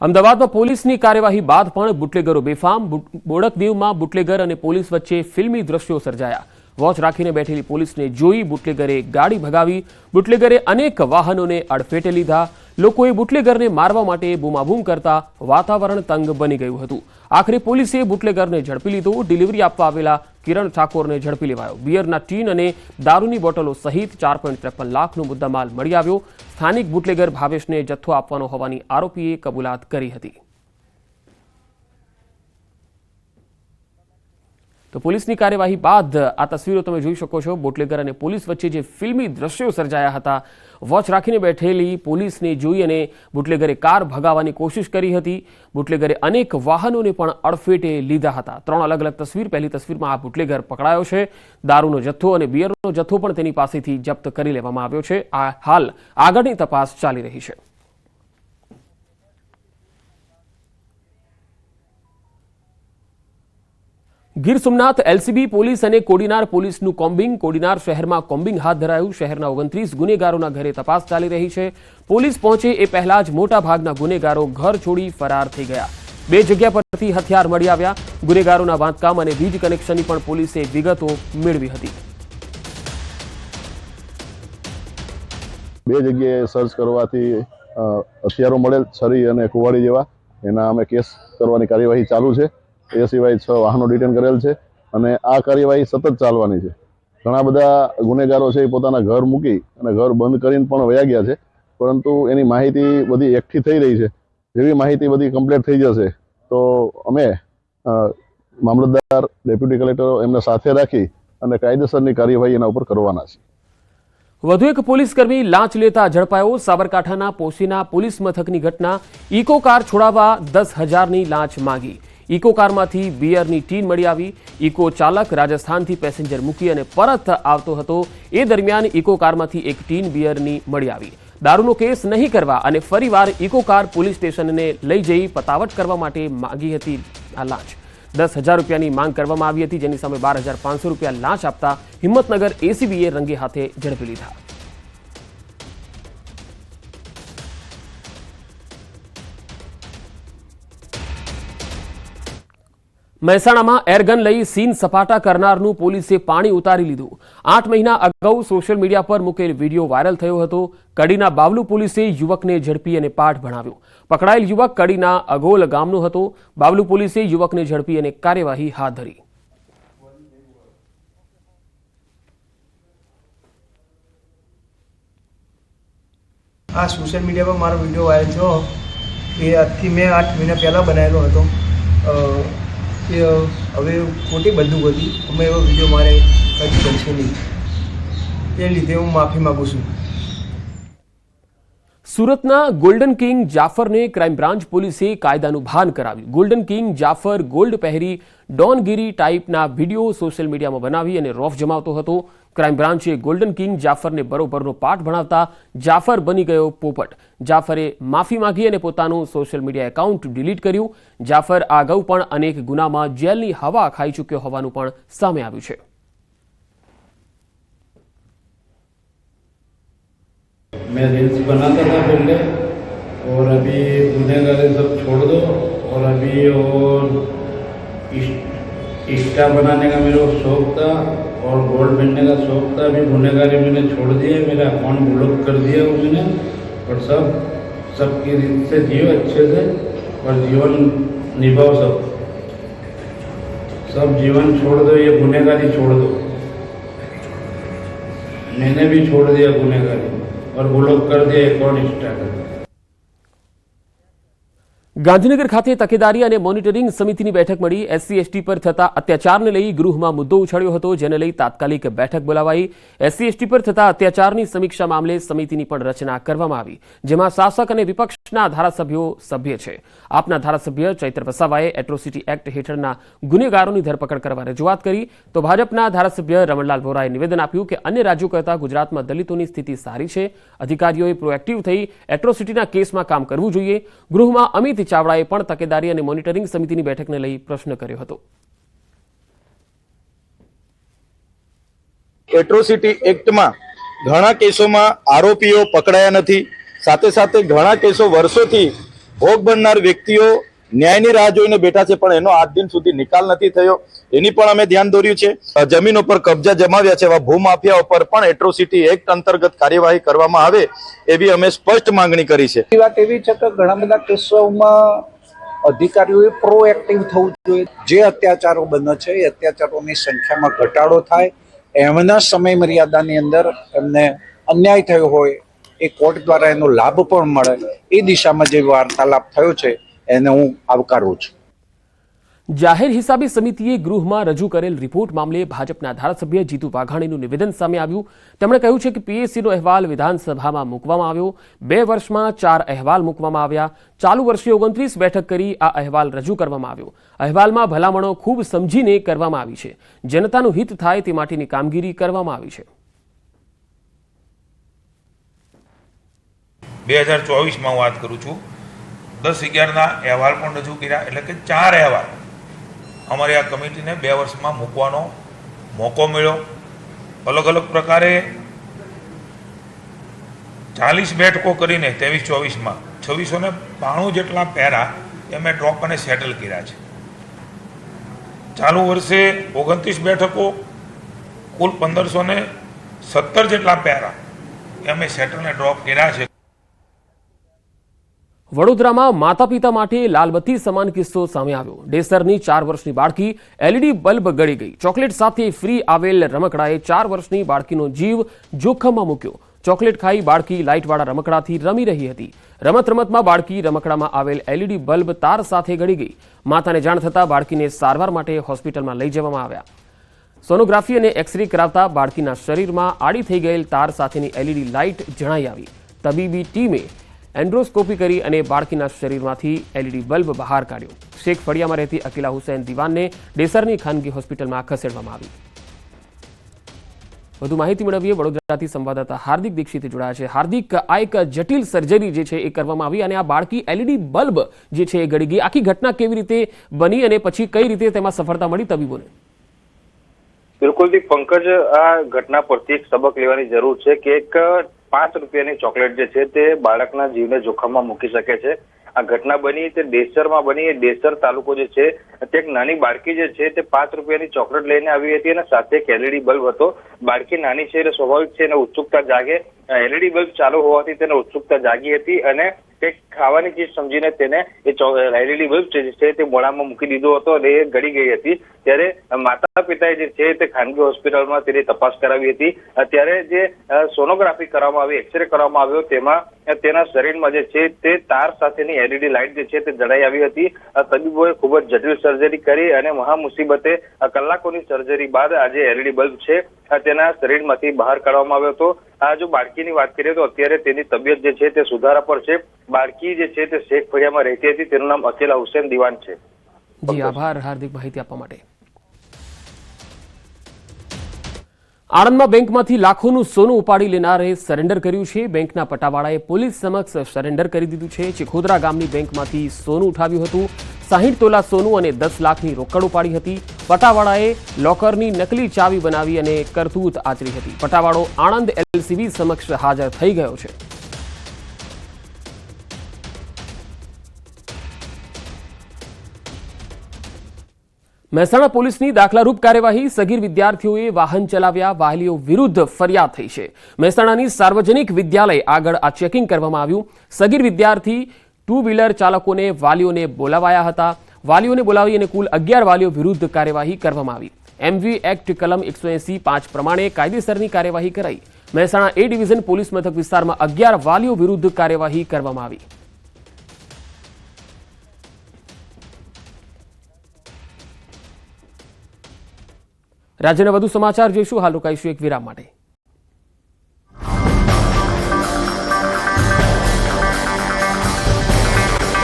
અમદાવાદમાં પોલીસની કાર્યવાહી બાદ પણ બુટલેગરો બેફામ. બોડકદેવમાં બુટલેગર અને પોલીસ વચ્ચે ફિલ્મી દ્રશ્યો સર્જાયા. વોચ રાખીને બેઠેલી પોલીસને જોઈ બુટલેગરે ગાડી ભગાવી. બુટલેગરે અનેક વાહનોને અડફેટે લીધા. લોકોએ બુટલેગરને મારવા માટે બૂમાબૂમ કરતા વાતાવરણ તંગ બની ગયું હતું. આખરે પોલીસે બુટલેગરને ઝડપી લીધો. ડિલિવરી આપવા આવેલા કિરણ ઠાકોરને ઝડપી લેવાયો. બિયરના ટીન અને દારૂની બોટલો સહિત 4.53 લાખનો મુદ્દામાલ મળી આવ્યો. સ્થાનિક બુટલેગર ભાવેશને જથ્થો આપવાનો હોવાની આરોપીએ કબૂલાત કરી હતી. તો પોલીસની કાર્યવાહી બાદ આ તસવીરો તમે જોઈ શકો છો. બુટલેગર અને પોલીસ વચ્ચે જે ફિલ્મી દ્રશ્યો સર્જાયા હતા. વોચ રાખીને બેઠેલી પોલીસને જોઈ અને બુટલેગરે કાર ભગાવવાની કોશિશ કરી હતી. બુટલેગરે અનેક વાહનોને પણ અડફેટે લીધા હતા. 3 અલગ અલગ તસવીર. પહેલી તસવીરમાં આ બુટલેગર પકડાયો છે. દારૂનો જથ્થો અને બિયરનો જથ્થો પણ તેની પાસેથી જપ્ત કરી લેવામાં આવ્યો છે. આ હાલ આગળની તપાસ ચાલી રહી છે. ગીર સોમનાથ એલસીબી પોલીસ અને કોડીનાર પોલીસનું કોમ્બિંગ. કોડીનાર શહેરમાં કોમ્બિંગ હાથ ધરાયું. શહેરના 29 ગુનેગારોના ઘરે તપાસ ચાલી રહી છે. પોલીસ પહોંચે એ પહેલા જ મોટા ભાગના ગુનેગારો ઘર છોડી ફરાર થઈ ગયા. 2 જગ્યા પરથી હથિયાર મળી આવ્યા. ગુનેગારોના બાંધકામ અને વીજ કનેક્શનની પણ પોલીસે વિગતો મેળવી હતી. 2 જગ્યાએ સર્ચ કરવાથી હથિયારો મળેલ, છરી અને કુવાડી જેવા. એના અમે કેસ કરવાની કાર્યવાહી ચાલુ છે. એ સિવાય 6 વાહનો ડિટેન કરેલ છે અને આ કાર્યવાહી સતત ચાલવાની છે. ઘણા બધા ગુનેગારો છે એ પોતાના ઘર મૂકી અને ઘર બંધ કરીને પણ વયા ગયા છે, પરંતુ એની માહિતી બધી એકઠી થઈ રહી છે. જેવી માહિતી બધી કમ્પ્લીટ થઈ જશે તો અમે મામલતદાર, ડેપ્યુટી કલેક્ટરો એમને સાથે રાખી અને કાયદેસરની કાર્યવાહી એના ઉપર કરવાના છે. વધુ એક પોલીસકર્મી લાંચ લેતા ઝડપાયો. સાબરકાંઠાના પોશીના પોલીસ મથકની ઘટના. ઇકો કાર છોડાવવા 10,000ની લાંચ માંગી. ઇકો કારમાંથી બિયરની ટીન મળી આવી. ઇકો ચાલક રાજસ્થાનથી પેસેન્જર મૂકી અને પરત આવતો હતો. એ દરમિયાન ઇકો કારમાંથી એક ટીન બિયરની મળી આવી. દારૂનો કેસ નહીં કરવા અને ફરીવાર ઇકો કાર પોલીસ સ્ટેશનને લઈ જઈ પતાવટ કરવા માટે માંગી હતી આ લાંચ. 10,000 રૂપિયાની માંગ કરવામાં આવી હતી, જેની સામે 12,500 રૂપિયા લાંચ આપતા હિંમતનગર એસીબીએ રંગે હાથે ઝડપી લીધા. મહેસાણામાં એરગન લઈ સીન સપાટા કરનારનું પોલીસે પાણી ઉતારી લીધું. 8 મહિના અગાઉ સોશિયલ મીડિયા પર મૂકેલ વિડીયો વાયરલ થયો હતો. કડીના બાવલુ પોલીસે યુવકને ઝડપી અને પાઠ ભણાવ્યો. પકડાયેલ યુવક કડીના અગોલ ગામનો હતો. બાવલુ પોલીસે યુવકને ઝડપી અને કાર્યવાહી હાથ ધરી. આ સોશિયલ મીડિયા પર મારો વિડીયો વાયરલ થયો એ આજથી મેં 8 મહિના પહેલાં બનાવેલો હતો. કે હવે ખોટી બધું હતી, અમે એવો વિડીયો મારે કદી બનશે નહીં. એ લીધે હું માફી માગું છું. સુરતના ગોલ્ડન કિંગ જાફરને ક્રાઇમ બ્રાન્ચ પોલીસે કાયદાનું ભાન કરાવ્યું. ગોલ્ડન કિંગ જાફર ગોલ્ડ પહેરી ડોનગીરી ટાઈપના વિડીયો સોશિયલ મીડિયામાં બનાવી અને રોફ જમાવતો હતો. ક્રાઇમ બ્રાન્ચે ગોલ્ડન કિંગ જાફરને બરોબરનો પાઠ ભણાવતા જાફર બની ગયો પોપટ. જાફરે માફી માંગી અને પોતાનું સોશિયલ મીડિયા એકાઉન્ટ ડિલીટ કર્યું. જાફર આ અગાઉ પણ અનેક ગુનામાં જેલની હવા ખાઈ ચૂક્યો હોવાનું પણ સામે આવ્યું છે. मैं रील्स बनाता था पहले और अभी गुनहगारी सब छोड़ दो और अभी और इंस्टा बनाने का मेरे को शौक था और गोल्ड पहनने का शौक था. अभी गुनहगारी मैंने छोड़ दिया. मेरा अकाउंट ब्लॉक कर दिया उसने और सबकी रीत से जियो अच्छे से और जीवन निभाओ. सब जीवन छोड़ दो, ये गुनहगारी छोड़ दो. मैंने भी छोड़ दिया गुनहगारी और ब्लॉक कर दिया अकाउंट इंस्टा का. ગાંધીનગર ખાતે તકેદારી અને મોનિટરિંગ સમિતિની બેઠક મળી. એસસી એસટી પર થતા અત્યાચારને લઈ ગૃહમાં મુદ્દો ઉછળ્યો હતો, જેને લઈ તાત્કાલિક બેઠક બોલાવાઈ. એસસી એસટી પર થતા અત્યાચારની સમીક્ષા મામલે સમિતિની પણ રચના કરવામાં આવી, જેમાં શાસક અને વિપક્ષના ધારાસભ્યો સભ્ય છે. આપના ધારાસભ્ય ચૈત્ર વસાવાએ એટ્રોસિટી એક્ટ હેઠળના ગુનેગારોની ધરપકડ કરવા રજૂઆત કરી, તો ભાજપના ધારાસભ્ય રમણલાલ વોરાએ નિવેદન આપ્યું કે અન્ય રાજ્યો કરતાં ગુજરાતમાં દલિતોની સ્થિતિ સારી છે. અધિકારીઓએ પ્રોએક્ટિવ થઈ એટ્રોસિટીના કેસમાં કામ કરવું જોઈએ. ગૃહમાં અમિત ચાવડાએ પણ તકેદારી અને મોનિટરિંગ સમિતિની બેઠકને લઈ પ્રશ્ન કર્યો હતો. એટ્રોસિટી એક્ટમાં ઘણા કેસોમાં આરોપીઓ પકડાયા નથી. સાથે સાથે ઘણા કેસો વર્ષોથી ભોગ બનનાર વ્યક્તિઓ ન્યાયની રાહ જોઈને બેઠા છે, પણ એનો આજ દિન સુધી નિકાલ નથી થયો. એની પણ અમે ધ્યાન દોર્યું છે. જમીનો પર કબજા જમાવ્યા છે એવા ભૂમાફિયાઓ પર પણ એટ્રોસિટી એક્ટ અંતર્ગત કાર્યવાહી કરવામાં આવે એવી અમે સ્પષ્ટ માંગણી કરી છે. વાત એવી છે કે ઘણા બધા કેસોમાં અધિકારીઓએ પ્રોએક્ટિવ થવું જોઈએ. જે અત્યાચારો બને છે એ અત્યાચારોની સંખ્યામાં ઘટાડો થાય, એમના સમય મર્યાદાની અંદર એમને અન્યાય થયો હોય એ કોર્ટ દ્વારા એનો લાભ પણ મળે, એ દિશામાં જે વાર્તાલાપ થયો છે એને હું આવકારું છું. જાહેર હિસાબી સમિતિએ ગૃહમાં રજૂ કરેલ રિપોર્ટ મામલે ભાજપના ધારાસભ્ય જીતુ વાઘાણીનું નિવેદન સામે આવ્યું. તેમણે કહ્યું છે કે પીએસસીનો અહેવાલ વિધાનસભામાં મૂકવામાં આવ્યો. 2 વર્ષમાં 4 અહેવાલ મૂકવામાં આવ્યા. ચાલુ વર્ષે 29 બેઠક કરી આ અહેવાલ રજૂ કરવામાં આવ્યો. અહેવાલમાં ભલામણો ખૂબ સમજીને કરવામાં આવી છે. જનતાનું હિત થાય તે માટેની કામગીરી કરવામાં આવી છે. 2024માં હું વાત કરું છું, 10/11ના અહેવાલ પણ રજૂ કર્યા, એટલે કે 4 અહેવાલ અમારી આ કમિટીને 2 વર્ષમાં મૂકવાનો મોકો મળ્યો. અલગ અલગ પ્રકારે 40 બેઠકો કરીને 23-24માં 2692 જેટલા પેરા અમે ડ્રોપ અને સેટલ કર્યા છે. ચાલુ વર્ષે 29 બેઠકો, કુલ 1517 જેટલા પેરા અમે સેટલ અને ડ્રોપ કર્યા છે. વડોદરામાં માતા પિતા માટે લાલબત્તી સમાન કિસ્સો સામે આવ્યો. ડેસરની 4 વર્ષની બાળકી એલઈડી બલ્બ ગળી ગઈ. ચોકલેટ સાથે ફ્રી આવેલ રમકડાએ 4 વર્ષની બાળકીનો જીવ જોખમમાં મૂક્યો. ચોકલેટ ખાઈ બાળકી લાઇટવાળા રમકડાથી રમી રહી હતી. રમતમાં બાળકી રમકડામાં આવેલ એલઈડી બલ્બ તાર સાથે ગળી ગઈ. માતાને જાણ થતાં બાળકીને સારવાર માટે હોસ્પિટલમાં લઈ જવામાં આવ્યા. સોનોગ્રાફી અને એક્સરે કરાવતા બાળકીના શરીરમાં આડી થઈ ગયેલ તાર સાથેની એલઈડી લાઇટ જણાઈ આવી. તબીબી ટીમે એન્ડ્રોસ્કોપી કરી અને બાળકીના શરીરમાંથી એલઈડી બલ્બ બહાર કાઢ્યો. શેખ ફળિયામાં રહેતી અકીલા હુસૈન દિવાનને ડેસરની ખાનગી હોસ્પિટલમાં ખસેડવામાં આવી. વધુ માહિતી મેળવીએ. વડોદરાથી સંવાદદાતા હાર્દિક દીક્ષિત જોડાયા છે. હાર્દિક, આ એક જટિલ સર્જરી જે છે એ કરવામાં આવી અને આ બાળકી એલઈડી બલ્બ જે છે એ ગળી ગઈ. આખી ઘટના કેવી રીતે બની અને પછી કઈ રીતે તેમાં સફળતા મળી તબીબોને? બિલકુલથી પંકજ, આ ઘટના પરથી એક સબક લેવાની જરૂર છે કે એક 5 રૂપિયાની ચોકલેટ જે છે તે બાળકના જીવને જોખમમાં મૂકી શકે છે. આ ઘટના બની તે ડેસરમાં બની. ડેસર તાલુકો જે છે તે એક નાની બાળકી જે છે તે 5 રૂપિયાની ચોકલેટ લઈને આવી હતી અને સાથે એક એલઈડી બલ્બ હતો. બાળકી નાની છે એટલે સ્વાભાવિક છે એને ઉત્સુકતા જાગે. એલઈડી બલ્બ ચાલુ હોવાથી તેને ઉત્સુકતા જાગી હતી અને કંઈક ખાવાની ચીજ સમજીને તેને એ એલઈડી બલ્બ છે તે મોઢામાં મૂકી દીધો હતો અને એ ગળી ગઈ હતી. ત્યારે માતા પિતાએ જે છે તે ખાનગી હોસ્પિટલમાં તેની તપાસ કરાવી હતી. ત્યારે જે સોનોગ્રાફી કરવામાં આવી, એક્સરે કરવામાં આવ્યો, તેમાં તેના શરીરમાં જે છે તે તાર સાથેની એલઈડી લાઇટ જે છે તે જડાઈ આવી હતી. તબીબોએ ખૂબ જ જટિલ સર્જરી કરી અને મહા મુસીબતે કલાકોની સર્જરી બાદ આજે એલઈડી બલ્બ છે તેના શરીરમાંથી બહાર કાઢવામાં આવ્યો હતો. આ જો બાળકીની વાત કરીએ તો અત્યારે તેની તબિયત જે છે તે સુધારા પર છે. બાળકી જે છે તે શેખ ફળિયામાં રહેતી હતી. તેનું નામ અકીલા હુસૈન દિવાન છે. જી આભાર હાર્દિક માહિતી આપવા માટે. આણંદમાં બેંકમાંથી લાખોનું સોનું ઉપાડી લેનારે સરેન્ડર કર્યું છે. બેંકના પટાવાળાએ પોલીસ સમક્ષ સરેન્ડર કરી દીધું છે. ચિખોદરા ગામની બેંકમાંથી સોનું ઉઠાવ્યું હતું. 60 તોલા સોનું અને 10 લાખની રોકડ ઉપાડી હતી. પટાવાળાએ લોકરની નકલી ચાવી બનાવી અને કરતૂત આચરી હતી. પટાવાળો આણંદ એલસીબી સમક્ષ હાજર થઈ ગયો છે. મહેસાણા પોલીસની દાખલારૂપ કાર્યવાહી. સગીર વિદ્યાર્થીઓએ વાહન ચલાવ્યા, વાલીઓ વિરુદ્ધ ફરિયાદ થઈ છે. મહેસાણાની સાર્વજનિક વિદ્યાલય આગળ આ ચેકિંગ કરવામાં આવ્યું. સગીર વિદ્યાર્થી 2 વ્હીલર ચાલકોને વાલીઓને બોલાવાયા હતા. વાલીઓને બોલાવી અને કુલ 11 વાલીઓ વિરુદ્ધ કાર્યવાહી કરવામાં આવી. એમવી એક્ટ કલમ 180(5) પ્રમાણે કાયદેસરની કાર્યવાહી કરાઈ. મહેસાણા એ ડિવિઝન પોલીસ મથક વિસ્તારમાં 11 વાલીઓ વિરુદ્ધ કાર્યવાહી કરવામાં આવી. રાજ્યના વધુ સમાચાર જોઈશું. હાલ રોકાઈશું એક વિરામ માટે.